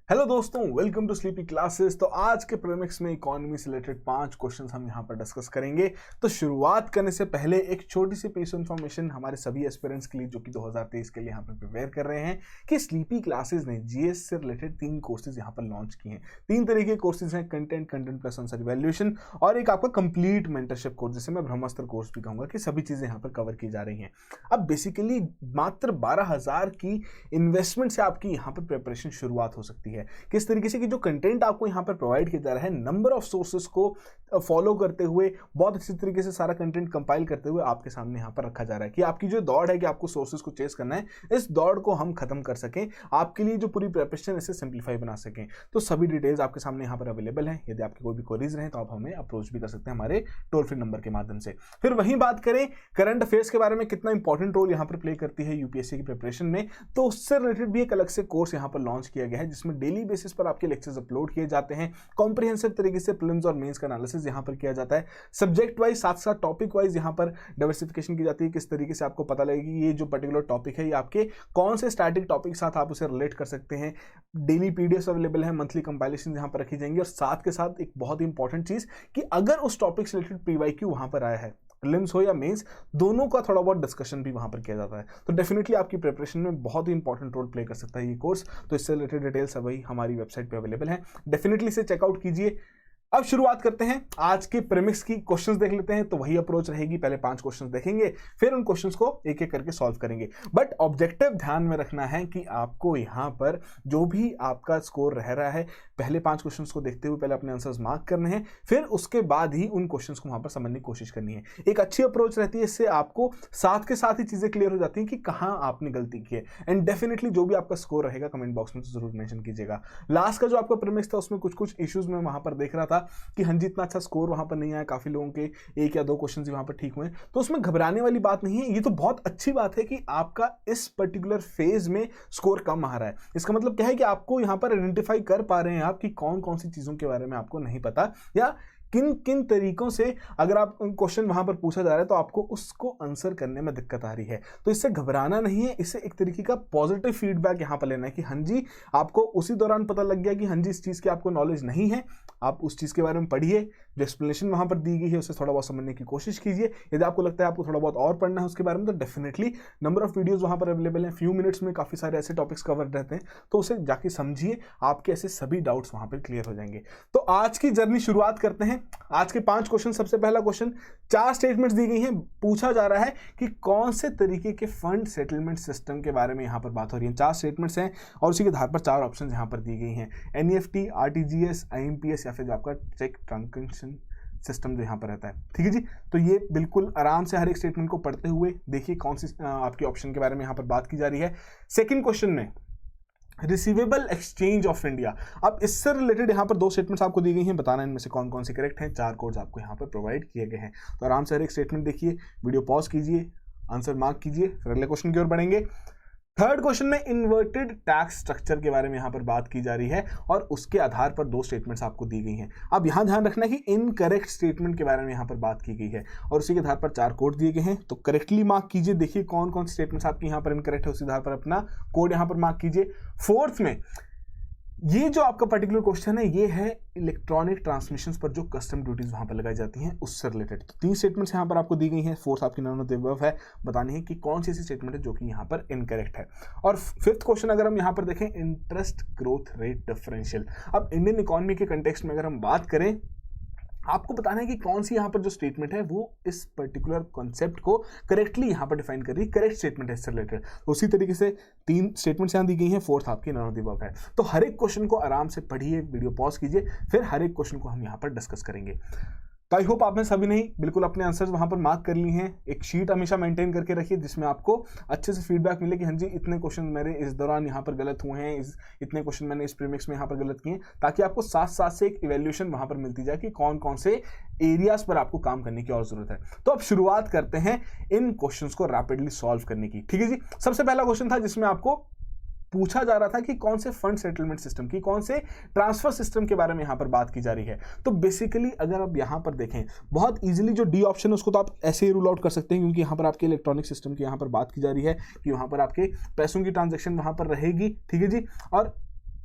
Hello दोस्तों, welcome to sleepy classes. तो आज के प्रीमिक्स में इकोनॉमी से रिलेटेड 5 क्वेश्चंस हम यहाँ पर डिस्कस करेंगे। तो शुरुआत करने से पहले एक छोटी सी पीस ऑफ इन्फॉर्मेशन हमारे सभी एस्पिरेंट्स के लिए जो कि 2023 के लिए यहाँ पर प्रिपेयर कर रहे हैं कि स्लीपी क्लासेस ने जीएस से रिलेटेड 3 कोर्सेज यहाँ पर लॉन्च किए हैं। 3 तरीके के कोर्सेज हैं, कंटेंट प्लस आंसर इवैल्यूएशन और एक आपका कंप्लीट मेंटरशिप कोर्स, जिसे मैं ब्रह्मास्त्र कोर्स भी कहूँगा कि सभी चीज़ें यहाँ पर कवर की जा रही हैं। अब बेसिकली मात्र 12,000 की इन्वेस्टमेंट से आपकी यहाँ पर प्रिपरेशन शुरुआत हो सकती है। किस तरीके से कि जो कंटेंट आपको यहाँ पर प्रोवाइड किया जा रहा है, नंबर ऑफ सोर्सेस को फॉलो करते हुए, बहुत अच्छी तरीके से सारा कंटेंट कंपाइल करते हुए आपके सामने यहाँ पर रखा जा रहा है कि आपकी जो दौड़ है कि आपको सोर्सेस को चेस करना है, इस दौड़ को हम खत्म कर सकें, आपके लिए जो पूरी प्रिपरेशन इसे सिंप्लीफाई बना सकें। तो सभी डिटेल्स आपके सामने यहाँ पर अवेलेबल हैं। यदि आपकी कोई भी क्वेरीज रहे तो आप हमें अप्रोच भी कर सकते हैं हमारे टोल फ्री नंबर के माध्यम से। फिर वहीं बात करें करंट अफेयर्स के बारे में, कितना इंपॉर्टेंट रोल यहाँ पर प्ले करती है यूपीएससी की प्रिपरेशन में, तो उससे रिलेटेड भी एक अलग से कोर्स यहाँ पर लॉन्च किया गया है, जिसमें डेली बेसिस पर आपके लेक्चर्स अपलोड किए जाते हैं। कॉम्प्रिहेंसिव तरीके से प्रीलिम्स और मेंस का एनालिसिस यहाँ पर किया जाता है। सब्जेक्ट वाइज साथ साथ टॉपिक वाइज यहाँ पर डाइवर्सिफिकेशन की जाती है। किस तरीके से आपको पता लगेगा कि ये जो पर्टिकुलर टॉपिक है ये आपके कौन से स्टैटिक टॉपिक के साथ आप उसे रिलेट कर सकते हैं। डेली पीडीएफ अवेलेबल है, मंथली कंपाइलेशन यहाँ पर रखी जाएंगी। और साथ के साथ एक बहुत ही इंपॉर्टेंट चीज कि अगर उस टॉपिक से रिलेटेड पीवाईक्यू वहां पर आया है, प्रीलिम्स हो या मेंस, दोनों का थोड़ा बहुत डिस्कशन भी वहां पर किया जाता है। तो डेफिनेटली आपकी प्रिपरेशन में बहुत ही इंपॉर्टेंट रोल प्ले कर सकता है ये कोर्स। तो इससे रिलेटेड डिटेल्स अभी हमारी वेबसाइट पे अवेलेबल है, डेफिनेटली इसे चेकआउट कीजिए। अब शुरुआत करते हैं आज के प्रीमिक्स की। क्वेश्चंस देख लेते हैं। तो वही अप्रोच रहेगी, पहले 5 क्वेश्चंस देखेंगे, फिर उन क्वेश्चंस को एक एक करके सॉल्व करेंगे। बट ऑब्जेक्टिव ध्यान में रखना है कि आपको यहाँ पर जो भी आपका स्कोर रह रहा है, पहले 5 क्वेश्चंस को देखते हुए पहले अपने आंसर्स मार्क करने हैं, फिर उसके बाद ही उन क्वेश्चंस को वहां पर समझने की कोशिश करनी है। एक अच्छी अप्रोच रहती है, इससे आपको साथ के साथ ही चीजें क्लियर हो जाती हैं कि कहाँ आपने गलती की है। एंड डेफिनेटली जो भी आपका स्कोर रहेगा कमेंट बॉक्स में तो जरूर मेंशन कीजिएगा। लास्ट का जो आपका प्रीमिक्स था उसमें कुछ इश्यूज में वहां पर देख रहा था कि हाँ जी इतना अच्छा स्कोर वहां पर नहीं आया, काफी लोगों के 1 या 2 क्वेश्चन वहां पर ठीक हुए। तो उसमें घबराने वाली बात नहीं है, ये तो बहुत अच्छी बात है कि आपका इस पर्टिकुलर फेज में स्कोर कम आ रहा है। इसका मतलब क्या है कि आपको यहां पर आइडेंटिफाई कर पा रहे हैं आप कि कौन कौन सी चीजों के बारे में आपको नहीं पता, या किन किन तरीकों से अगर आप क्वेश्चन वहां पर पूछा जा रहा है तो आपको उसको आंसर करने में दिक्कत आ रही है। तो इससे घबराना नहीं है, इससे एक तरीके का पॉजिटिव फीडबैक यहां पर लेना है कि हाँ जी आपको उसी दौरान पता लग गया कि हाँ जी इस चीज की आपको नॉलेज नहीं है, आप उस चीज के बारे में पढ़िए, जो एक्सप्लेनेशन वहां पर दी गई है उसे थोड़ा बहुत समझने की कोशिश कीजिए। यदि आपको लगता है आपको थोड़ा बहुत और पढ़ना है उसके बारे में, तो डेफिनेटली नंबर ऑफ वीडियोस वहां पर अवेलेबल हैं। फ्यू मिनट्स में काफी सारे ऐसे टॉपिक्स कवर रहते हैं, तो उसे जाके समझिए, आपके ऐसे सभी डाउट्स वहां पर क्लियर हो जाएंगे। तो आज की जर्नी शुरुआत करते हैं। आज के 5 क्वेश्चन। सबसे पहला क्वेश्चन, 4 स्टेटमेंट्स दी गई हैं, पूछा जा रहा है कि कौन से तरीके के फंड सेटलमेंट सिस्टम के बारे में यहां पर बात हो रही है। 4 स्टेटमेंट्स हैं और उसी के आधार पर 4 ऑप्शन यहां पर दी गई हैं, एनईएफटी, आरटीजीएस, आईएमपीएस या फिर जो आपका चेक ट्रांजैक्शन सिस्टम जो यहाँ पर रहता है। ठीक है जी, तो ये बिल्कुल आराम से हर एक स्टेटमेंट को पढ़ते हुए देखिए कौन सी आपकी ऑप्शन के बारे में यहाँ पर बात की जा रही है। सेकंड क्वेश्चन में रिसीवेबल एक्सचेंज ऑफ इंडिया। अब इससे रिलेटेड यहाँ पर 2 स्टेटमेंट्स आपको दी गई हैं, बताना इनमें से कौन कौन से करेक्ट हैं। 4 कोड्स आपको यहाँ पर प्रोवाइड किए गए हैं। तो आराम से हर एक स्टेटमेंट देखिए, वीडियो पॉज कीजिए, आंसर मार्क कीजिए, फिर अगले क्वेश्चन की ओर बढ़ेंगे। थर्ड क्वेश्चन में इन्वर्टेड टैक्स स्ट्रक्चर के बारे में यहां पर बात की जा रही है और उसके आधार पर 2 स्टेटमेंट्स आपको दी गई हैं। अब यहां ध्यान रखना है कि इनकरेक्ट स्टेटमेंट के बारे में यहां पर बात की गई है और उसी के आधार पर 4 कोड दिए गए हैं। तो करेक्टली मार्क कीजिए, देखिए कौन कौन से स्टेटमेंट्स आपके यहां पर इनकरेक्ट है, उसी आधार पर अपना कोड यहां पर मार्क कीजिए। फोर्थ में ये जो आपका पर्टिकुलर क्वेश्चन है ये है इलेक्ट्रॉनिक ट्रांसमिशन पर जो कस्टम ड्यूटीज वहां पर लगाई जाती हैं उससे रिलेटेड। तो 3 स्टेटमेंट्स यहां पर आपको दी गई हैं। फोर्थ आपकी नन ऑफ द अबव है, बतानी है कि कौन सी ऐसी स्टेटमेंट है जो कि यहां पर इनकरेक्ट है। और फिफ्थ क्वेश्चन अगर हम यहां पर देखें, इंटरेस्ट ग्रोथ रेट डिफरेंशियल। अब इंडियन इकोनॉमी के कंटेक्स्ट में अगर हम बात करें, आपको बताना है कि कौन सी यहां पर जो स्टेटमेंट है वो इस पर्टिकुलर कॉन्सेप्ट को करेक्टली यहां पर डिफाइन कर रही है, करेक्ट स्टेटमेंट है इससे रिलेटेड। तो उसी तरीके से 3 स्टेटमेंट्स यहां दी गई हैं, फोर्थ आपकी नन ऑफ द अबव है। तो हर एक क्वेश्चन को आराम से पढ़िए, वीडियो पॉज कीजिए, फिर हर एक क्वेश्चन को हम यहां पर डिस्कस करेंगे। तो आई होप आपने सभी नहीं बिल्कुल अपने आंसर्स वहां पर मार्क कर लिए हैं। एक शीट हमेशा मेंटेन करके रखिए जिसमें आपको अच्छे से फीडबैक मिले कि हाँ जी इतने क्वेश्चन मेरे इस दौरान यहाँ पर गलत हुए हैं, इतने क्वेश्चन मैंने इस प्रीमिक्स में यहाँ पर गलत किए, ताकि आपको साथ साथ से एक इवैल्यूएशन वहां पर मिलती जाए कि कौन कौन से एरियाज पर आपको काम करने की और जरूरत है। तो अब शुरुआत करते हैं इन क्वेश्चंस को रैपिडली सॉल्व करने की। ठीक है जी, सबसे पहला क्वेश्चन था जिसमें आपको पूछा जा रहा था कि कौन से फंड सेटलमेंट सिस्टम की, कौन से ट्रांसफर सिस्टम के बारे में यहां पर बात की जा रही है। तो बेसिकली अगर आप यहां पर देखें, बहुत इजीली जो डी ऑप्शन है उसको तो आप ऐसे ही रूल आउट कर सकते हैं, क्योंकि यहां पर आपके इलेक्ट्रॉनिक सिस्टम की यहां पर बात की जा रही है कि वहां पर आपके पैसों की ट्रांजैक्शन वहां पर रहेगी। ठीक है जी, और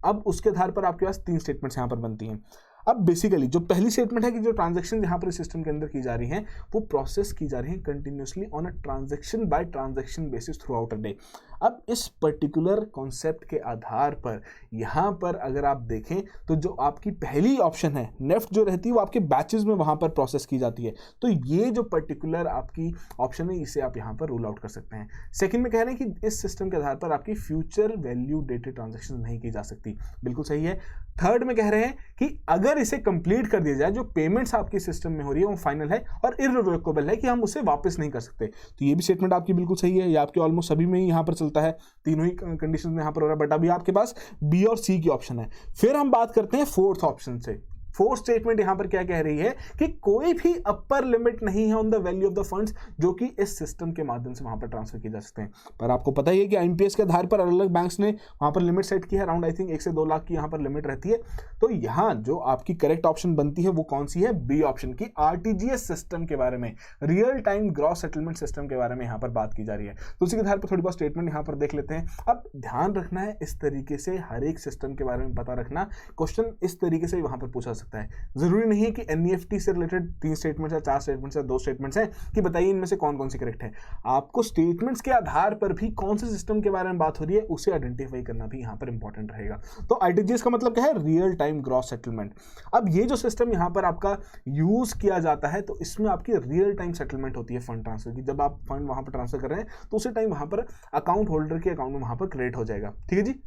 अब उसके आधार पर आपके पास 3 स्टेटमेंट्स यहाँ पर बनती हैं। अब बेसिकली जो पहली स्टेटमेंट है कि जो ट्रांजैक्शन यहाँ पर सिस्टम के अंदर की जा रही हैं वो प्रोसेस की जा रही हैं continuously on a transaction by transaction basis through out a day. अब इस पर्टिकुलर कॉन्सेप्ट के आधार पर यहाँ पर अगर आप देखें तो जो आपकी पहली ऑप्शन है नेफ्ट जो रहती है वो आपके बैचेस में वहाँ पर प्रोसेस की जाती है, तो ये जो पर्टिकुलर आपकी ऑप्शन है इसे आप यहाँ पर रूल आउट कर सकते हैं। सेकंड में कह रहे हैं कि इस सिस्टम के आधार पर आपकी फ्यूचर वैल्यू डेटेड ट्रांजैक्शन नहीं की जा सकती, बिल्कुल सही है। थर्ड में कह रहे हैं कि अगर इसे कंप्लीट कर दिया जाए, जो पेमेंट्स आपके सिस्टम में हो रही है वो फाइनल है और इररिवोकेबल है कि हम उसे वापस नहीं कर सकते, तो ये भी स्टेटमेंट आपकी बिल्कुल सही है। ये आपके ऑलमोस्ट सभी में ही यहाँ पर चलता है, तीनों ही कंडीशन में यहाँ पर हो रहा है, बट अभी आपके पास बी और सी की ऑप्शन है। फिर हम बात करते हैं फोर्थ ऑप्शन से। फोर्थ स्टेटमेंट यहां पर क्या कह रही है कि कोई भी अपर लिमिट नहीं है on the value of the funds जो कि इस सिस्टम के माध्यम से वहां पर ट्रांसफर किए जा सकते हैं। पर आपको पता ही है कि आईएमपीएस के आधार पर अलग अलग बैंक्स ने वहां पर लिमिट सेट की है, अराउंड आई थिंक 1 से 2 लाख की यहां पर लिमिट रहती है। तो यहां जो आपकी करेक्ट ऑप्शन बनती है वो कौन सी है, बी ऑप्शन की आरटीजीएस सिस्टम के बारे में, real time gross settlement system के बारे में यहां पर बात की जा रही है। तो उसी के आधार पर थोड़ी बहुत स्टेटमेंट यहां पर देख लेते हैं। अब ध्यान रखना है इस तरीके से हर एक सिस्टम के बारे में पता रखना, क्वेश्चन इस तरीके से वहां पर पूछा सकता है। जरूरी नहीं है कि एनईएफटी से रिलेटेड 3 स्टेटमेंट्स या 4 स्टेटमेंट्स या 2 स्टेटमेंट्स हैं कि बताइए इनमें से कौन कौन सी करेक्ट है। आपको स्टेटमेंट्स के आधार पर भी कौन से सिस्टम के बारे में बात हो रही है उसे आइडेंटिफाई करना भी यहां पर इंपॉर्टेंट रहेगा। तो आरटीजीएस का मतलब क्या है, रियल टाइम ग्रॉस सेटलमेंट। अब ये जो सिस्टम यहां पर आपका यूज किया जाता है तो इसमें आपकी रियल टाइम सेटलमेंट होती है फंड ट्रांसफर की। जब आप फंड वहां पर ट्रांसफर कर रहे हैं तो उसी टाइम वहां पर अकाउंट होल्डर के अकाउंट में वहां पर क्रेडिट हो जाएगा, ठीक है जी,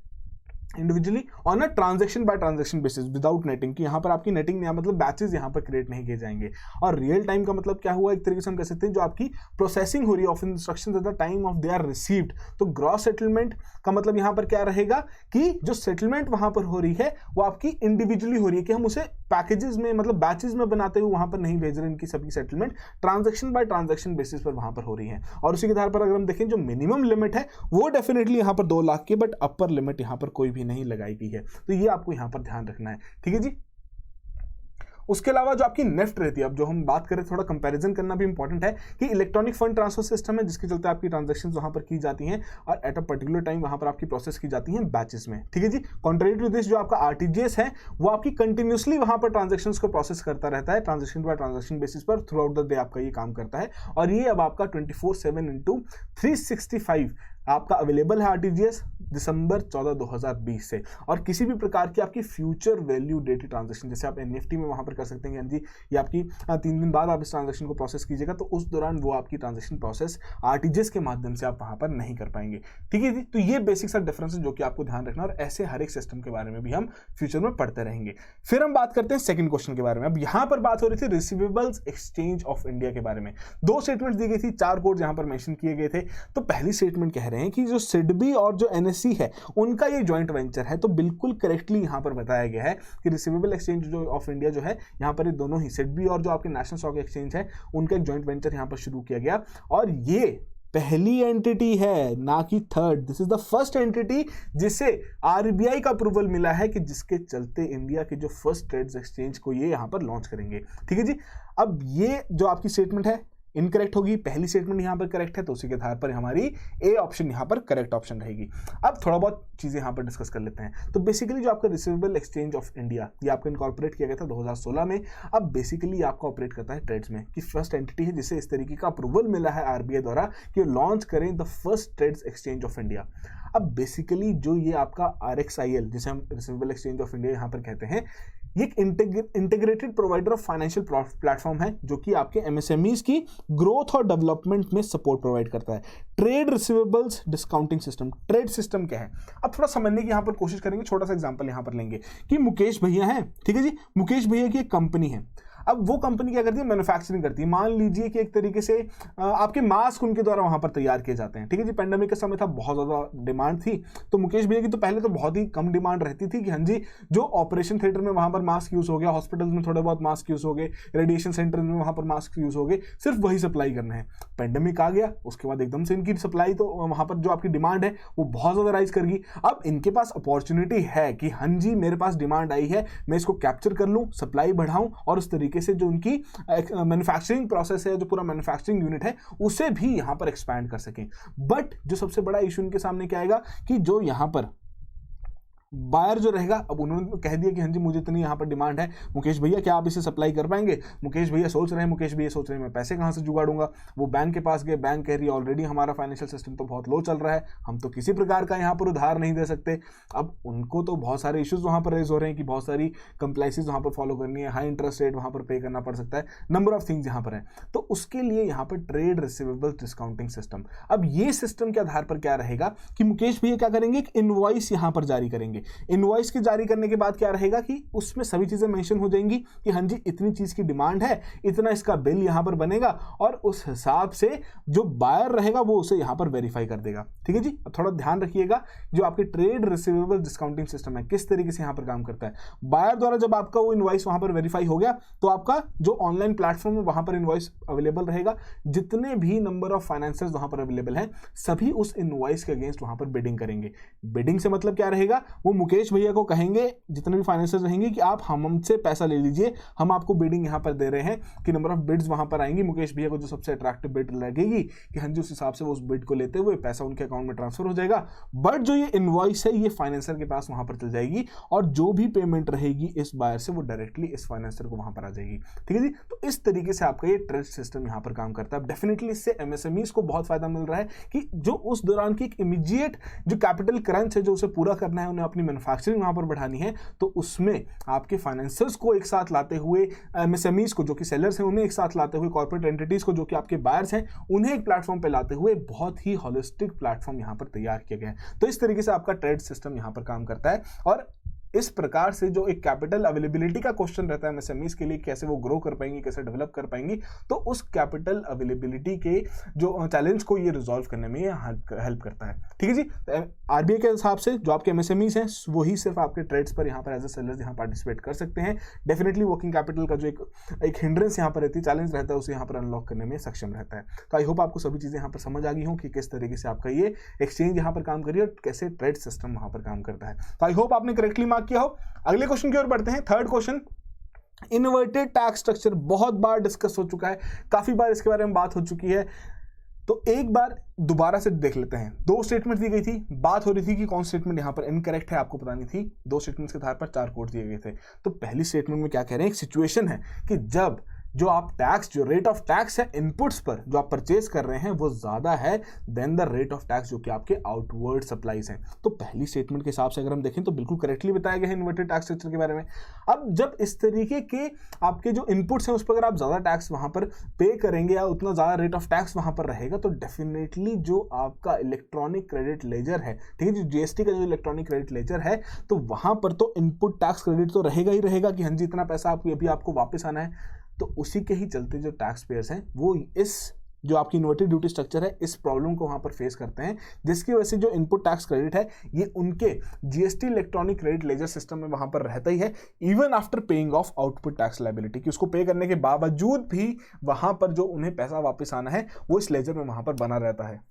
individually on a transaction by transaction basis without netting, कि यहाँ पर आपकी नेटिंग नहीं, मतलब बैचेस यहाँ पर क्रिएट नहीं किए जाएंगे। और रियल टाइम का मतलब क्या हुआ, एक तरीके से हम कह सकते हैं जो आपकी प्रोसेसिंग हो रही है of instructions at the time of they are received. तो ग्रॉस सेटलमेंट का मतलब यहाँ पर क्या रहेगा कि जो सेटलमेंट वहां पर हो रही है वो आपकी इंडिविजुअली हो रही है, कि हम उसे पैकेजेस में मतलब बैचेस में बनाते हुए वहां पर नहीं भेज रहे, इनकी सभी settlement transaction by transaction basis पर वहां पर हो रही है। और उसी के आधार पर अगर हम देखें जो मिनिमम लिमिट है वो डेफिनेटली यहाँ पर 2 लाख की, बट अपर लिमिट यहाँ पर कोई भी नहीं लगाई गई है। तो ये आपको यहां पर ध्यान रखना है, ठीक है जी। उसके अलावा जो आपकी नेफ्ट रहती है, अब जो हम बात करें थोड़ा कंपैरिजन करना भी इंपॉर्टेंट है कि इलेक्ट्रॉनिक फंड ट्रांसफर सिस्टम है जिसके चलते आपकी ट्रांजैक्शंस वहां पर की जाती हैं और एट अ पर्टिकुलर टाइम वहां पर आपकी प्रोसेस की जाती हैं बैचेस में, ठीक है जी। कॉन्ट्रेरी टू दिस जो आपका आरटीजीएस है वो आपकी कंटिन्यूसली वहां पर ट्रांजैक्शंस को प्रोसेस करता रहता है, ट्रांजैक्शन बाय ट्रांजैक्शन बेसिस पर थ्रू आउट द डे आपका ये काम करता है। और ये अब आपका 24/7 × 365 आपका अवेलेबल है आरटीजीएस दिसंबर 14, 2020 से। और किसी भी प्रकार की आपकी फ्यूचर वैल्यू डेटेड ट्रांजैक्शन, जैसे आप एनईएफटी में वहां पर कर सकते हैं जी, ये आपकी 3 दिन बाद आप इस ट्रांजैक्शन को प्रोसेस कीजिएगा तो उस दौरान वो आपकी ट्रांजैक्शन प्रोसेस आरटीजीएस के माध्यम से आप वहां पर नहीं कर पाएंगे, ठीक है जी। तो ये बेसिक सा डिफरेंस है जो कि आपको ध्यान रखना, और ऐसे हर एक सिस्टम के बारे में भी हम फ्यूचर में पढ़ते रहेंगे। फिर हम बात करते हैं सेकंड क्वेश्चन के बारे में। अब यहां पर बात हो रही थी रिसीवेबल्स एक्सचेंज ऑफ इंडिया के बारे में। 2 स्टेटमेंट्स दी गई थी, 4 कोड यहां पर मेंशन किए गए थे। तो पहली स्टेटमेंट कह रहे हैं कि जो सिडबी और जो एनएससी है उनका ये जॉइंट वेंचर है। तो बिल्कुल करेक्टली यहां पर बताया गया है कि रिसीवेबल एक्सचेंज जो ऑफ इंडिया जो है यहां पर ये दोनों ही सिडबी और जो आपके नेशनल स्टॉक एक्सचेंज है उनका एक जॉइंट वेंचर यहां पर शुरू किया गया, और ये पहली एंटिटी है ना कि third. This is the first entity जिसे आरबीआई का अप्रूवल मिला है कि जिसके चलते इंडिया के जो फर्स्ट ट्रेड्स एक्सचेंज को ये यहां पर लॉन्च करेंगे, ठीक है जी। अब ये जो आपकी स्टेटमेंट है इनकरेक्ट होगी, पहली स्टेटमेंट यहां पर करेक्ट है, तो उसी के आधार पर हमारी ए ऑप्शन यहां पर करेक्ट ऑप्शन रहेगी। अब थोड़ा बहुत चीजें यहां पर डिस्कस कर लेते हैं। तो बेसिकली जो आपका रिसीवेबल एक्सचेंज ऑफ इंडिया ये आपका इनकॉर्पोरेट किया गया था 2016 में। अब बेसिकली आपको ऑपरेट करता है ट्रेड्स में, कि फर्स्ट एंटिटी है जिसे इस तरीके का अप्रूवल मिला है आरबीआई द्वारा कि लॉन्च करें the first trades exchange of India. अब बेसिकली जो ये आपका आरएक्सआईएल जिसे हम रिसीवेबल एक्सचेंज ऑफ इंडिया यहां पर कहते हैं, ये एक integrated provider of financial platform है जो कि आपके एमएसएमईज की ग्रोथ और डेवलपमेंट में सपोर्ट प्रोवाइड करता है। Trade receivables discounting system, trade system क्या है अब थोड़ा समझने की यहां पर कोशिश करेंगे। छोटा सा एग्जांपल यहां पर लेंगे कि मुकेश भैया हैं, ठीक है जी, मुकेश भैया की एक कंपनी है। अब वो कंपनी क्या करती है, मैन्युफैक्चरिंग करती है। मान लीजिए कि एक तरीके से आपके मास्क उनके द्वारा वहां पर तैयार किए जाते हैं, ठीक है जी। पेंडेमिक के समय था, बहुत ज्यादा डिमांड थी, तो मुकेश भैया की तो पहले तो बहुत ही कम डिमांड रहती थी कि हाँ जी जो ऑपरेशन थिएटर में वहां पर मास्क यूज हो गया, हॉस्पिटल्स में थोड़े बहुत मास्क यूज हो गए, रेडिएशन सेंटर में वहां पर मास्क यूज हो गए, सिर्फ वही सप्लाई करना है। पेंडेमिक आ गया, उसके बाद एकदम से इनकी सप्लाई तो वहां पर जो आपकी डिमांड है वो बहुत ज्यादा राइज कर गई। अब इनके पास अपॉर्चुनिटी है कि हाँ जी मेरे पास डिमांड आई है, मैं इसको कैप्चर कर लूं, सप्लाई बढ़ाऊं और उस तरीके से जो उनकी मैन्युफैक्चरिंग प्रोसेस है, जो पूरा मैन्युफैक्चरिंग यूनिट है, उसे भी यहां पर एक्सपैंड कर सकें। बट जो सबसे बड़ा इशू इनके सामने क्या आएगा कि जो यहां पर बायर जो रहेगा, अब उन्होंने कह दिया कि हाँ जी मुझे इतनी यहाँ पर डिमांड है, मुकेश भैया क्या आप इसे सप्लाई कर पाएंगे? मुकेश भैया सोच रहे हैं मैं पैसे कहाँ से जुगाड़ूंगा। वो बैंक के पास गए, बैंक कह रही है ऑलरेडी हमारा फाइनेंशियल सिस्टम तो बहुत लो चल रहा है, हम तो किसी प्रकार का यहाँ पर उधार नहीं दे सकते। अब उनको तो बहुत सारे इश्यूज वहाँ पर रेज हो रहे हैं कि बहुत सारी कंप्लाइंसेस वहाँ पर फॉलो करनी है, हाई इंटरेस्ट रेट वहाँ पर पे करना पड़ सकता है, नंबर ऑफ थिंग्स यहाँ पर है। तो उसके लिए यहाँ पर ट्रेड रिसीवेबल डिस्काउंटिंग सिस्टम, अब ये सिस्टम के आधार पर क्या रहेगा कि मुकेश भैया क्या करेंगे, एक इनवॉइस यहाँ पर जारी करेंगे। इनवॉइस के जारी करने के बाद क्या रहेगा कि उसमें सभी चीजें मेंशन हो जाएंगी कि हाँ जी इतनी चीज की डिमांड है, इतना इसका बिल यहाँ पर बनेगा, और उस हिसाब से जो बायर रहेगा वो उसे यहाँ पर वेरीफाई कर देगा। ठीक है जी। अब थोड़ा ध्यान रखिएगा, जो आपके ट्रेड रिसीवेबल डिस्काउंटिंग सिस्टम है किस तरीके से यहाँ पर काम करता है। बायर द्वारा जब आपका वो इनवॉइस वहां पर वेरीफाई हो गया तो आपका जो ऑनलाइन प्लेटफॉर्म है वहां पर इनवॉइस अवेलेबल रहेगा, जितने भी नंबर ऑफ फाइनेंसर्स वहां पर अवेलेबल हैं सभी उस इनवॉइस के अगेंस्ट वहां पर बिडिंग करेंगे। बिडिंग से मतलब क्या रहेगा, वो मुकेश भैया को कहेंगे, जितने भी फाइनेंसर्स रहेंगे, कि आप हमसे पैसा ले लीजिए, हम आपको बिडिंग यहाँ पर दे रहे हैं कि नंबर ऑफ बिड्स वहां पर आएंगी, मुकेश भैया को जो सबसे अट्रैक्टिव बिड लगेगी कि हाँ जी उस हिसाब से वो उस बिड को लेते हुए पैसा उनके अकाउंट में ट्रांसफर हो जाएगा। बट जो ये इनवॉइस है ये फाइनेंसर के पास वहां पर चल जाएगी, और जो भी पेमेंट रहेगी इस बायर से वो डायरेक्टली इस फाइनेंसर को वहां पर आ जाएगी। ठीक है जी। तो इस तरीके से आपका ये ट्रेड सिस्टम यहां पर काम करता है। डेफिनेटली इससे एमएसएमईज को बहुत फायदा मिल रहा है कि जो उस दौरान की एक इमीडिएट जो कैपिटल क्रंच है जो उसे पूरा करना है, उन्हें अपनी मैन्युफैक्चरिंग वहां पर बढ़ानी है, तो उसमें आपके फाइनेंसर्स को एक साथ लाते हुए, एमएसएमईज को जो कि सेलर्स हैं उन्हें एक साथ लाते हुए, कॉर्पोरेट एंटिटीज को जो कि आपके बायर्स हैं उन्हें एक प्लेटफॉर्म पर लाते हुए बहुत ही होलिस्टिक प्लेटफॉर्म यहां पर तैयार किया गया है। तो इस तरीके से आपका ट्रेड सिस्टम यहां पर काम करता है। और इस प्रकार से जो एक कैपिटल अवेलेबिलिटी का क्वेश्चन रहता है एमएसएमईज के लिए, कैसे वो ग्रो कर पाएंगी, कैसे डेवलप कर पाएंगी, तो उस कैपिटल अवेलेबिलिटी के जो चैलेंज को ये रिजॉल्व करने में ये हेल्प करता है। ठीक है जी। आरबीआई के हिसाब से जो आपके एमएसएमईज हैं वही सिर्फ आपके ट्रेड्स पर यहाँ पर एज ए सेलर्स यहाँ पार्टिसिपेट कर सकते हैं। डेफिनेटली वर्किंग कैपिटल का जो एक हिंड्रेंस यहाँ पर रहती है, चैलेंज रहता है, उसे यहाँ पर अनलॉक करने में सक्षम रहता है। तो आई होप आपको सभी चीजें यहाँ पर समझ आ गई हों कि किस तरीके से आपका ये एक्सचेंज यहाँ पर काम करिए और कैसे ट्रेड सिस्टम वहां पर काम करता है। तो आई होप आपने करेक्टली मार्क किया हो। अगले क्वेश्चन की ओर बढ़ते हैं। Third question, inverted tax structure बहुत बार डिस्कस हो चुका है, काफी बार इसके बारे में बात हो चुकी है, तो एक बार दोबारा से देख लेते हैं। दो स्टेटमेंट दी गई थी, बात हो रही थी कि कौन स्टेटमेंट यहां पर इनकरेक्ट है आपको बतानी थी। दो स्टेटमेंट्स के आधार पर 4 कोड दिए गए थे। तो पहली स्टेटमेंट में क्या कह रहे हैं, एक सिचुएशन है कि जब जो आप टैक्स, जो रेट ऑफ टैक्स है इनपुट्स पर जो आप परचेज कर रहे हैं वो ज्यादा है than the rate of tax जो कि आपके आउटवर्ड सप्लाईज हैं। तो पहली स्टेटमेंट के हिसाब से अगर हम देखें तो बिल्कुल करेक्टली बताया गया है इन्वर्टेड टैक्स स्ट्रक्चर के बारे में। अब जब इस तरीके के आपके जो इनपुट्स हैं उस पर अगर आप ज्यादा टैक्स वहां पर पे करेंगे या उतना ज्यादा रेट ऑफ टैक्स वहां पर रहेगा, तो डेफिनेटली जो आपका इलेक्ट्रॉनिक क्रेडिट लेजर है, ठीक है, जो जीएसटी का जो इलेक्ट्रॉनिक क्रेडिट लेजर है, तो वहां पर तो इनपुट टैक्स क्रेडिट तो रहेगा ही रहेगा कि हाँ जी इतना पैसा आपको अभी आपको वापस आना है। तो उसी के ही चलते जो टैक्स पेयर्स हैं वो इस जो आपकी इन्वर्टेड ड्यूटी स्ट्रक्चर है इस प्रॉब्लम को वहां पर फेस करते हैं, जिसकी वजह से जो इनपुट टैक्स क्रेडिट है ये उनके GST electronic credit ledger system में वहां पर रहता ही है, even after paying off output tax liability, कि उसको पे करने के बावजूद भी वहां पर जो उन्हें पैसा वापस आना है वो इस लेजर में वहां पर बना रहता है।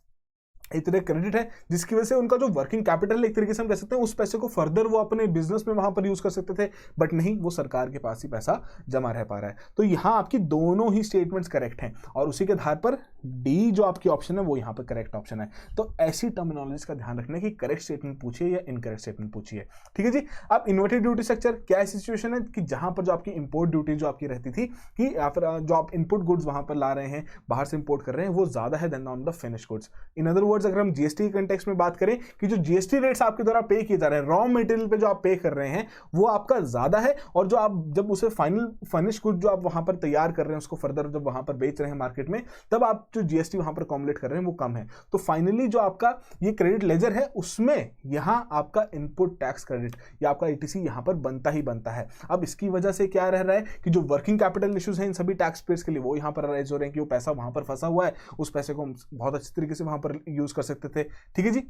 इतने क्रेडिट है जिसकी वजह से उनका जो वर्किंग कैपिटल एक तरीके से हम कह सकते हैं उस पैसे को फर्दर वो अपने बिजनेस में वहां पर यूज कर सकते थे, बट नहीं, वो सरकार के पास ही पैसा जमा रह पा रहा है। तो यहां आपकी दोनों ही स्टेटमेंट्स करेक्ट हैं और उसी के आधार पर डी जो आपकी ऑप्शन है वो यहां पर करेक्ट ऑप्शन है। तो ऐसी टर्मिनोलॉजी का ध्यान रखना कि करेक्ट स्टेटमेंट पूछिए या इनकरेक्ट स्टेटमेंट पूछिए। ठीक है जी। अब इन्वर्टेड ड्यूटी स्ट्रक्चर क्या ऐसी सिचुएशन है कि जहां पर जो आपकी इंपोर्ट ड्यूटी जो आपकी रहती थी कि या फिर जो आप इनपुट गुड्स वहां पर ला रहे हैं, बाहर से इंपोर्ट कर रहे हैं, वो ज्यादा है than on the finish goods. In other words अगर हम जीएसटी कंटेक्स्ट में बात करें कि जो जीएसटी रेट्स आपके द्वारा पे किए जा रहे हैं, रॉ मटेरियल पे जो आप पे कर रहे हैं वो आपका ज्यादा है, और जो आप जब उसे फाइनल फिनिश गुड जो आप वहां पर तैयार कर रहे हैं उसको फर्दर जब वहां पर बेच रहे हैं मार्केट में, तब आप जो जीएसटी वहां पर कॉम्युलेट कर रहे हैं वो कम है। तो फाइनली जो आपका ये क्रेडिट लेजर है उसमें यहां आपका इनपुट टैक्स क्रेडिट या आपका ईटीसी यहां पर बनता ही बनता है। अब इसकी वजह से क्या रह रहा है कि जो वर्किंग कैपिटल इश्यूज हैं इन सभी टैक्स पेयर्स के लिए वो यहां पर राइज हो रहे हैं कि वो पैसा वहां पर फंसा हुआ है, उस पैसे को हम बहुत अच्छी तरीके से वहां पर यूज कर सकते थे। ठीक है जी।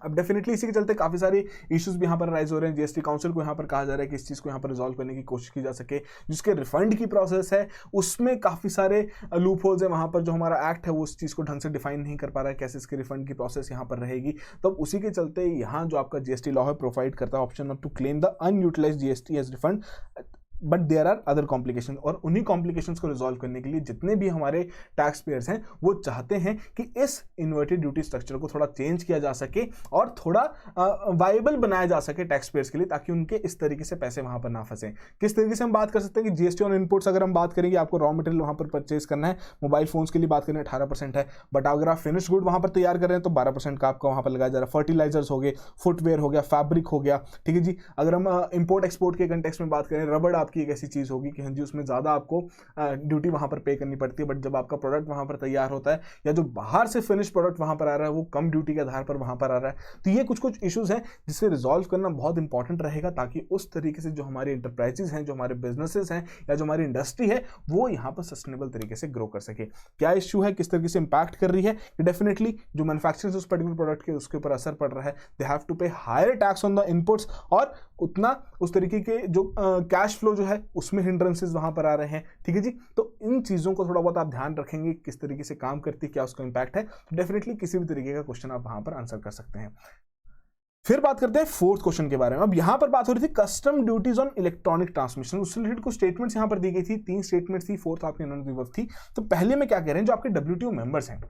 अब डेफिनेटली इसी के चलते काफी सारे इश्यूज भी यहाँ पर राइज हो रहे हैं। जीएसटी काउंसिल को यहाँ पर कहा जा रहा है कि इस चीज को यहाँ पर रिजॉल्व करने की कोशिश की जा सके। जिसके रिफंड की प्रोसेस है उसमें काफी सारे लूप होल्स है, वहां पर जो हमारा एक्ट है वो उस चीज को ढंग से डिफाइन नहीं कर पा रहा है कैसे इसके रिफंड की प्रोसेस यहाँ पर रहेगी। तो उसी के चलते यहाँ जो आपका जीएसटी लॉ है प्रोवाइड करता है option to claim the unutilised GST as refund but there are other complication, और उन्हीं कॉम्प्लिकेशंस को रिजॉल्व करने के लिए जितने भी हमारे टैक्स पेयर्स हैं वो चाहते हैं कि इस इन्वर्टेड ड्यूटी स्ट्रक्चर को थोड़ा चेंज किया जा सके और थोड़ा वाइबल बनाया जा सके टैक्स पेयर्स के लिए, ताकि उनके इस तरीके से पैसे वहां पर ना फंसे। किस तरीके से हम बात कर सकते हैं कि जीएसटी ऑन इनपुट्स अगर हम बात करेंगे, आपको रॉ मटेरियल वहां पर परचेज करना है, मोबाइल फोन्स के लिए बात करें 18% है, बट अगर आप फिनिश गुड वहां पर तैयार कर रहे हैं तो 12% का आपका वहां पर लगाया जा रहा है। फर्टिलाइजर्स हो गए, फुटवेयर हो गया, फैब्रिक हो गया, ठीक है जी। अगर हम इंपोर्ट एक्सपोर्ट के कंटेक्स्ट में बात करें, रबड़ आपकी एक ऐसी चीज होगी कि हाँ जी उसमें ज्यादा आपको ड्यूटी वहां पर पे करनी पड़ती है, बट जब आपका प्रोडक्ट वहां पर तैयार होता है या जो बाहर से फिनिश प्रोडक्ट वहां पर आ रहा है वो कम ड्यूटी के आधार पर वहां पर आ रहा है। तो ये कुछ कुछ इश्यूज हैं जिसे रिजॉल्व करना बहुत इंपॉर्टेंट रहेगा, ताकि उस तरीके से जो हमारे इंटरप्राइजेस हैं, जो हमारे बिजनेसेस हैं या जो हमारी इंडस्ट्री है वो यहाँ पर सस्टेनेबल तरीके से ग्रो कर सके। क्या इश्यू है, किस तरीके से इंपैक्ट कर रही है, डेफिनेटली जो मैन्युफैक्चरर्स उस पर्टिकुलर प्रोडक्ट के उसके ऊपर असर पड़ रहा है। They have to pay higher tax on the inputs, और उतना उस तरीके के जो कैश फ्लो जो है उसमें हिंड्रेंसेस वहां पर आ रहे हैं, ठीक है जी। तो इन चीजों को थोड़ा बहुत आप ध्यान रखेंगे, किस तरीके से काम करती है, क्या उसका इंपैक्ट है, तो डेफिनेटली किसी भी तरीके का क्वेश्चन आप वहां पर आंसर कर सकते हैं। फिर बात करते हैं फोर्थ क्वेश्चन के बारे में। अब यहां पर बात हो रही थी custom duties on electronic transmission, उससे रिलेटेड कुछ स्टेटमेंट्स यहां पर दी गई थी, 3 स्टेटमेंट्स थी, फोर्थ आपकी नॉन रिवर्स थी। तो पहले में क्या कह रहे हैं, जो आपके डब्ल्यूटीओ मेंबर्स हैं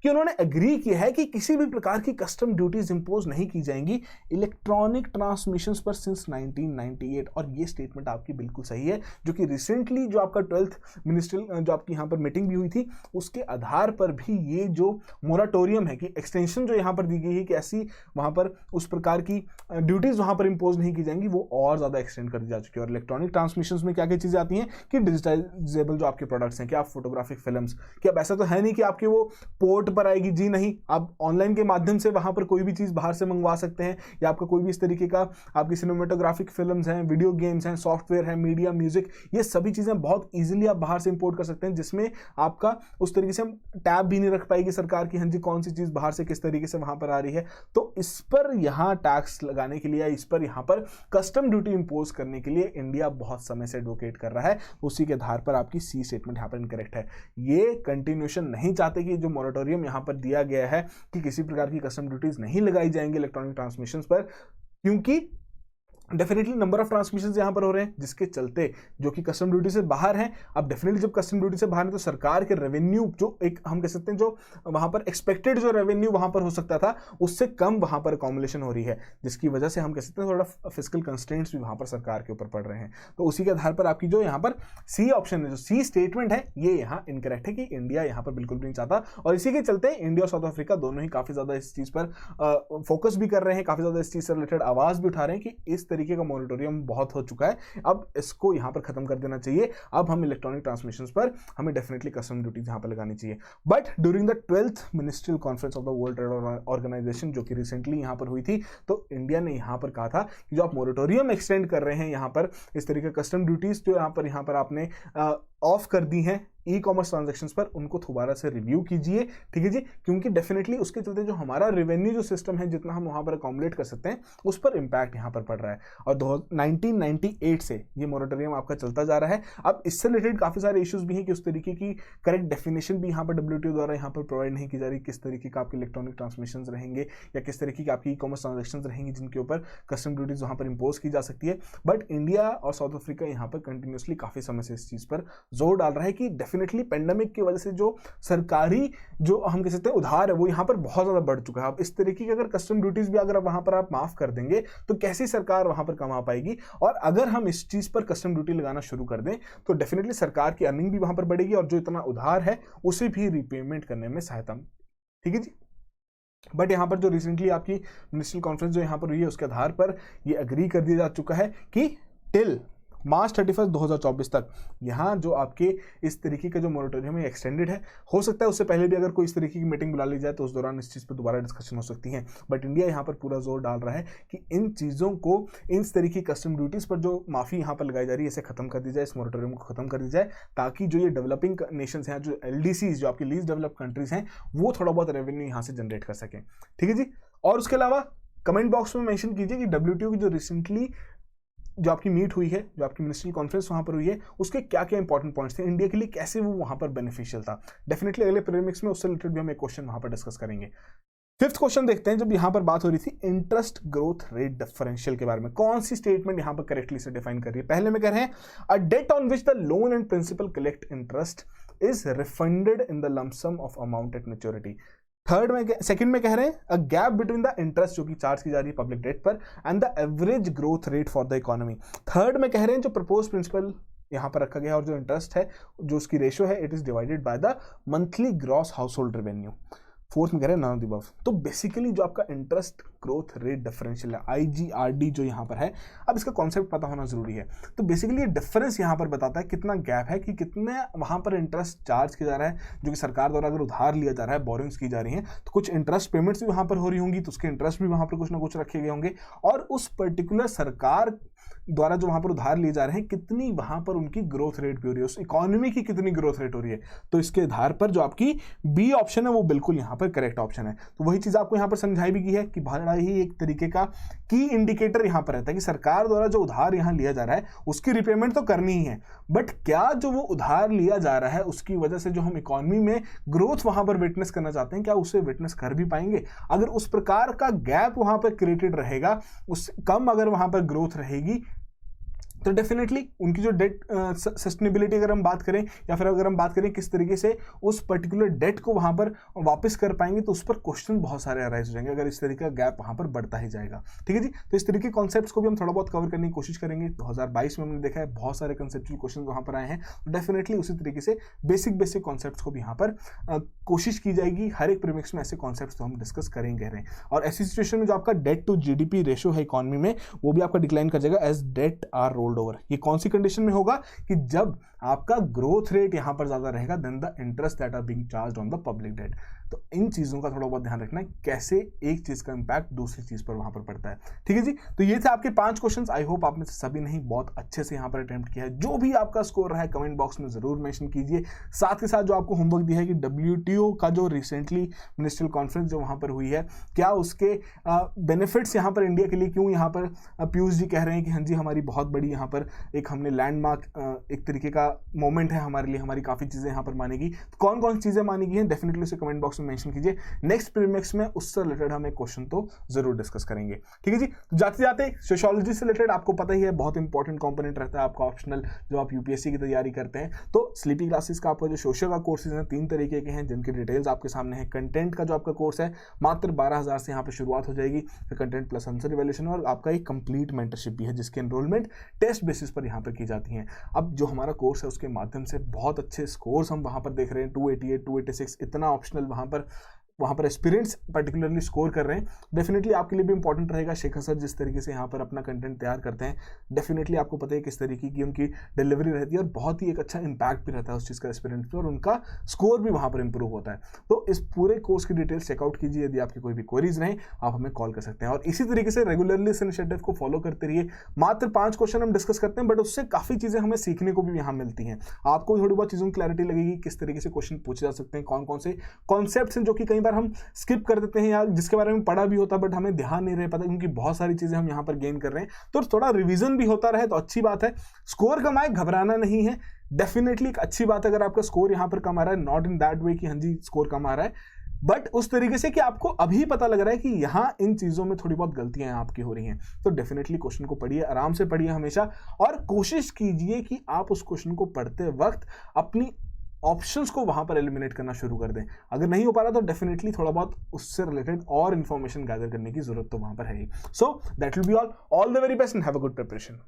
कि उन्होंने एग्री किया है कि किसी भी प्रकार की कस्टम ड्यूटीज इंपोज नहीं की जाएंगी इलेक्ट्रॉनिक ट्रांसमिशंस पर सिंस 1998। और ये स्टेटमेंट आपकी बिल्कुल सही है, जो कि रिसेंटली जो आपका 12th मिनिस्ट्रियल जो आपकी यहाँ पर मीटिंग भी हुई थी उसके आधार पर भी ये जो मोराटोरियम है कि एक्सटेंशन जो यहाँ पर दी गई है कि ऐसी वहाँ पर उस प्रकार की ड्यूटीज वहाँ पर इंपोज नहीं की जाएंगी, वो और ज़्यादा एक्सटेंड कर दी जा चुकी है। और इलेक्ट्रॉनिक ट्रांसमिशंस में क्या क्या चीज़ें आती हैं कि डिजिटाइजेबल जो आपके प्रोडक्ट्स हैं, क्या आप फोटोग्राफिक फिल्म्स, क्या ऐसा तो है नहीं कि आपके वो पोर्ट पर आएगी, जी नहीं, आप ऑनलाइन के माध्यम से वहां पर कोई भी चीज बाहर से मंगवा सकते हैं, या आपका कोई भी इस तरीके का आपकी सिनेमेटोग्राफिक फिल्म्स हैं, वीडियो गेम्स हैं, सॉफ्टवेयर है, मीडिया, म्यूजिक, ये सभी चीजें बहुत इजीली आप बाहर से इंपोर्ट कर सकते हैं, जिसमें आपका उस तरीके से टैब भी नहीं रख पाएगी सरकार की, हाँ जी कौन सी चीज बाहर से किस तरीके से वहां पर आ रही है। तो इस पर यहां टैक्स लगाने के लिए, इस पर यहां पर कस्टम ड्यूटी इंपोज करने के लिए इंडिया बहुत समय से एडवोकेट कर रहा है। उसी के आधार पर आपकी सी स्टेटमेंट यहां पर इनकरेक्ट है। ये कंटिन्यूएशन नहीं चाहते कि जो मोरेटोरियम यहां पर दिया गया है कि किसी प्रकार की कस्टम ड्यूटीज नहीं लगाई जाएंगी इलेक्ट्रॉनिक ट्रांसमिशंस पर, क्योंकि डेफिनेटली नंबर ऑफ ट्रांसमिशन यहां पर हो रहे हैं, जिसके चलते जो कि कस्टम ड्यूटी से बाहर हैं। अब डेफिनेटली जब कस्टम ड्यूटी से बाहर है तो सरकार के रेवेन्यू जो एक हम कह सकते हैं जो वहां पर एक्सपेक्टेड जो रेवेन्यू वहां पर हो सकता था उससे कम वहां पर अकोमोलेशन हो रही है, जिसकी वजह से हम कह सकते हैं थोड़ा फिस्कल कंस्ट्रेंट्स भी वहां पर सरकार के ऊपर पड़ रहे हैं। तो उसी के आधार पर आपकी जो यहाँ पर सी ऑप्शन है, जो सी स्टेटमेंट है, ये यहाँ इनकरेक्ट है कि इंडिया यहाँ पर बिल्कुल भी नहीं चाहता। और इसी के चलते इंडिया और साउथ अफ्रीका दोनों ही काफी ज्यादा इस चीज पर फोकस भी कर रहे हैं, काफी ज्यादा इस चीज से रिलेटेड आवाज भी उठा रहे हैं कि इस तरीके का मॉनिटोरियम बहुत हो चुका है, अब इसको यहां पर खत्म कर देना चाहिए। अब हम इलेक्ट्रॉनिक ट्रांसमिशंस पर हमें डेफिनेटली कस्टम ड्यूटी यहां पर लगानी चाहिए। But during the 12th ministerial conference of the World Trade Organization जो कि रिसेंटली यहां पर हुई थी, तो इंडिया ने यहां पर कहा था कि जो आप मोरेटोरियम एक्सटेंड कर रहे हैं यहां पर इस तरीके कस्टम ड्यूटीज जो यहां पर आपने ऑफ कर दी हैं ई कॉमर्स ट्रांजैक्शंस पर, उनको दोबारा से रिव्यू कीजिए, ठीक है जी, क्योंकि डेफिनेटली उसके चलते जो हमारा रेवेन्यू जो सिस्टम है जितना हम वहां पर अकोमोडेट कर सकते हैं उस पर इंपैक्ट यहां पर पड़ रहा है। और 1998 से ये मोरेटोरियम आपका चलता जा रहा है। अब इससे रिलेटेड काफी सारे इश्यूज भी हैं कि उस तरीके की करेक्ट डेफिनेशन भी यहाँ पर डब्ल्यूटीओ द्वारा यहाँ पर प्रोवाइड नहीं की जा रही, किस तरीके का आपके इलेक्ट्रॉनिक ट्रांसमिशन रहेंगे या किस तरीके की आपकी ई कॉमर्स ट्रांजेक्शन रहेंगी जिनके ऊपर कस्टम ड्यूटीज वहां पर इंपोज की जा सकती है। बट इंडिया और साउथ अफ्रीका यहाँ पर कंटिन्यूसली काफी समय से इस चीज पर जोर डाल रहा है कि डेफिनेटली पेंडेमिक की वजह से जो सरकारी जो हम कह सकते हैं उधार है वो यहाँ पर बहुत ज्यादा बढ़ चुका है। अब इस तरीके की अगर कस्टम ड्यूटीज भी अगर वहां पर आप माफ कर देंगे तो कैसी सरकार वहां पर कमा पाएगी। और अगर हम इस चीज पर कस्टम ड्यूटी लगाना शुरू कर दें तो डेफिनेटली सरकार की अर्निंग भी वहां पर बढ़ेगी और जो इतना उधार है उसे भी रिपेमेंट करने में सहायता, ठीक है जी। बट यहाँ पर जो रिसेंटली आपकी मिनिस्ट्रियल कॉन्फ्रेंस जो यहाँ पर हुई है उसके आधार पर यह एग्री कर दिया जा चुका है कि टिल मार्च 31 2024 तक यहाँ जो आपके इस तरीके का जो मोरेटोरियम है एक्सटेंडेड है। हो सकता है उससे पहले भी अगर कोई इस तरीके की मीटिंग बुला ली जाए तो उस दौरान इस चीज़ पर दोबारा डिस्कशन हो सकती है। बट इंडिया यहाँ पर पूरा जोर डाल रहा है कि इन चीज़ों को, इन तरीके कस्टम ड्यूटीज़ पर जो माफ़ी यहाँ पर लगाई जा रही है इसे खत्म कर दी जाए, इस मोरेटोरियम को खत्म कर दी जाए, ताकि जो ये डेवलपिंग नेशंस हैं, जो LDCs जो आपकी लीस्ट डेवलप कंट्रीज हैं, वो थोड़ा बहुत रेवेन्यू यहाँ से जनरेट कर सकें, ठीक है जी। और उसके अलावा कमेंट बॉक्स में मेंशन कीजिए कि WTO की जो रिसेंटली जो आपकी मीट हुई है, जो आपकी मिनिस्ट्रियल कॉन्फ्रेंस वहां पर हुई है, उसके क्या क्या इंपॉर्टेंट पॉइंट्स थे इंडिया के लिए, कैसे वो वहां पर बेनिफिशियल था। डेफिनेटली अगले प्रीलिम्स में उससे रिलेटेड भी हम एक क्वेश्चन वहां पर डिस्कस करेंगे। फिफ्थ क्वेश्चन देखते हैं, जब यहां पर बात हो रही थी इंटरेस्ट ग्रोथ रेट डिफरेंशियल के बारे में, कौन सी स्टेटमेंट यहां पर करेक्टली से डिफाइन कर रही है। पहले में कह रहे हैं a date on which the loan and principal collect interest is refunded in the lump sum of amount at maturity. Third में सेकंड में कह रहे हैं a gap between the interest जो कि चार्ज की जा रही है पब्लिक डेट पर and the average growth rate for the economy. Third में कह रहे हैं जो प्रपोज प्रिंसिपल यहां पर रखा गया और जो इंटरेस्ट है जो उसकी रेशियो है it is divided by the monthly gross house hold revenue. Fourth में कह रहे हैं नन ऑफ द अबव। तो बेसिकली जो आपका इंटरेस्ट ग्रोथ रेट डिफरेंशियल है IGRD जो यहाँ पर है, अब इसका कॉन्सेप्ट पता होना जरूरी है। तो बेसिकली ये डिफरेंस यहाँ पर बताता है कितना गैप है कि कितने वहाँ पर इंटरेस्ट चार्ज किया जा रहा है, जो कि सरकार द्वारा अगर उधार लिया जा रहा है, बोरिंग्स की जा रही हैं, तो कुछ इंटरेस्ट पेमेंट्स भी वहाँ पर हो रही होंगी, तो उसके इंटरेस्ट भी वहाँ पर कुछ ना कुछ रखे गए होंगे, और उस पर्टिकुलर सरकार द्वारा जो वहाँ पर उधार लिए जा रहे हैं कितनी वहाँ पर उनकी ग्रोथ रेट भी हो रही है, उस इकोनॉमी की कितनी ग्रोथ रेट हो रही है। तो इसके आधार पर जो आपकी बी ऑप्शन है वो बिल्कुल यहाँ पर करेक्ट ऑप्शन है। तो वही चीज़ आपको यहाँ पर समझाई भी की है कि बड़ा ही एक तरीके का की इंडिकेटर यहाँ पर रहता है कि सरकार द्वारा जो उधार यहाँ लिया जा रहा है उसकी रिपेमेंट तो करनी ही है, बट क्या जो वो उधार लिया जा रहा है उसकी वजह से जो हम इकोनॉमी में ग्रोथ वहाँ पर विटनेस करना चाहते हैं, क्या उसे विटनेस कर भी पाएंगे। अगर उस प्रकार का गैप वहाँ पर क्रिएटेड रहेगा, उससे कम अगर वहाँ पर ग्रोथ रहेगी, तो डेफिनेटली उनकी जो डेट सस्टेनेबिलिटी अगर हम बात करें या फिर अगर हम बात करें किस तरीके से उस पर्टिकुलर डेट को वहां पर वापस कर पाएंगे, तो उस पर क्वेश्चन बहुत सारे अराइज हो जाएंगे अगर इस तरीके का गैप वहां पर बढ़ता ही जाएगा। ठीक है जी, तो इस तरीके के कॉन्सेप्ट्स को भी हम थोड़ा बहुत कवर करने की कोशिश करेंगे। 2022 में हमने देखा है बहुत सारे कंसेप्चुअल क्वेश्चन वहां पर आए हैं, तो डेफिनेटली उसी तरीके से बेसिक कॉन्सेप्ट्स को भी यहाँ पर कोशिश की जाएगी। हर एक प्रीमिक्स में ऐसे कॉन्सेप्ट्स तो हम डिस्कस करेंगे रहे, और ऐसी सिचुएशन में जो आपका डेट टू GDP रेशियो है इकोनॉमी में वो भी आपका डिक्लाइन कर जाएगा as debt are rolled over. ये कौन सी कंडीशन में होगा कि जब आपका ग्रोथ रेट यहां पर ज्यादा रहेगा than the interest that are being charged on the public debt. तो इन चीजों का थोड़ा बहुत ध्यान रखना है, कैसे एक चीज का इंपैक्ट दूसरी चीज पर वहां पर पड़ता है। ठीक है जी, तो ये थे आपके 5 क्वेश्चंस। आई होप आप में से सभी ने ही बहुत अच्छे से यहां पर अटेम्प्ट किया है। जो भी आपका स्कोर रहा है कमेंट बॉक्स में जरूर मेंशन कीजिए। साथ के साथ जो आपको होमवर्क दिया है कि WTO का जो रिसेंटली मिनिस्ट्रियल कॉन्फ्रेंस जो वहां पर हुई है, क्या उसके बेनिफिट्स यहाँ पर इंडिया के लिए, क्यों यहाँ पर पीयूष जी कह रहे हैं कि हाँ जी हमारी बहुत बड़ी यहाँ पर एक हमने लैंडमार्क एक तरीके का मोमेंट है हमारे लिए, हमारी काफी चीजें यहाँ पर मानेगी। तो कौन कौन सी चीजें मानी गई हैं डेफिनेटली उसे कमेंट बॉक्स में मेंशन कीजिए। नेक्स्ट प्रीमिक्स में उससे रिलेटेड हम एक क्वेश्चन तो जरूर डिस्कस करेंगे। ठीक है जी, तो जाते जाते सोशियोलॉजी से रिलेटेड आपको पता ही है बहुत इंपॉर्टेंट कंपोनेंट रहता है आपका ऑप्शनल जब आप यूपीएससी की तैयारी करते हैं। तो स्लीपी क्लासेस का आपका जो सोशल का कोर्सेज हैं 3 तरीके के हैं जिनकी डिटेल्स आपके सामने है। कंटेंट का जो आपका कोर्स है मात्र 12,000 से यहाँ पर शुरुआत हो जाएगी, फिर कंटेंट प्लस आंसर इवैल्यूएशन, और आपका एक कंप्लीट मेंटरशिप भी है जिसकी एनरोलमेंट टेस्ट बेसिस पर यहाँ पर की जाती है। अब जो हमारा कोर्स है उसके माध्यम से बहुत अच्छे स्कोर्स हम वहाँ पर देख रहे हैं, 288, 286, इतना ऑप्शनल वहाँ पर एक्सपीरियंस पर्टिकुलरली स्कोर कर रहे हैं। डेफिनेटली आपके लिए भी इंपॉर्टेंट रहेगा। शेखर सर जिस तरीके से यहाँ पर अपना कंटेंट तैयार करते हैं, डेफिनेटली आपको पता है किस तरीके की उनकी डिलीवरी रहती है और बहुत ही एक अच्छा इंपैक्ट भी रहता है उस चीज़ का एक्सपीरियंस पे, और उनका स्कोर भी वहाँ पर इंप्रूव होता है। तो इस पूरे कोर्स की डिटेल्स चेकआउट कीजिए। यदि आपकी कोई भी क्वेरीज रहें आप हमें कॉल कर सकते हैं, और इसी तरीके से रेगुलरली इस इनिशिएटिव को फॉलो करते रहिए। मात्र 5 क्वेश्चन हम डिस्कस करते हैं, बट उससे काफ़ी चीज़ें हमें सीखने को भी यहाँ मिलती हैं। आपको थोड़ी बहुत चीज़ों की क्लैरिटी लगेगी किस तरीके से क्वेश्चन पूछे जा सकते हैं, कौन कौन से कॉन्सेप्ट्स हैं जो कि कई बार हम स्किप कर देते हैं या जिसके बारे में पढ़ा भी होता बट हमें ध्यान नहीं रह पाता, क्योंकि बहुत सारी चीजें हम यहाँ पर गेन कर रहे हैं। तो थोड़ा रिवीजन भी होता रहे तो अच्छी बात है। स्कोर कम आए घबराना नहीं है, डेफिनेटली एक अच्छी बात है अगर आपका स्कोर यहाँ पर कम आ रहा है, नॉट इन दैट वे कि हाँ जी स्कोर कम आ रहा है, बट उस तरीके से कि आपको अभी पता लग रहा है कि यहाँ इन चीजों में थोड़ी बहुत गलतियां आपकी हो रही हैं। तो डेफिनेटली क्वेश्चन को पढ़िए, आराम से पढ़िए हमेशा, और कोशिश कीजिए कि आप उस क्वेश्चन को पढ़ते वक्त अपनी ऑप्शंस को वहां पर एलिमिनेट करना शुरू कर दें। अगर नहीं हो पा रहा तो डेफिनेटली थोड़ा बहुत उससे रिलेटेड और इंफॉर्मेशन गैदर करने की जरूरत तो वहां पर है ही। So that will be all the very best and have a good preparation.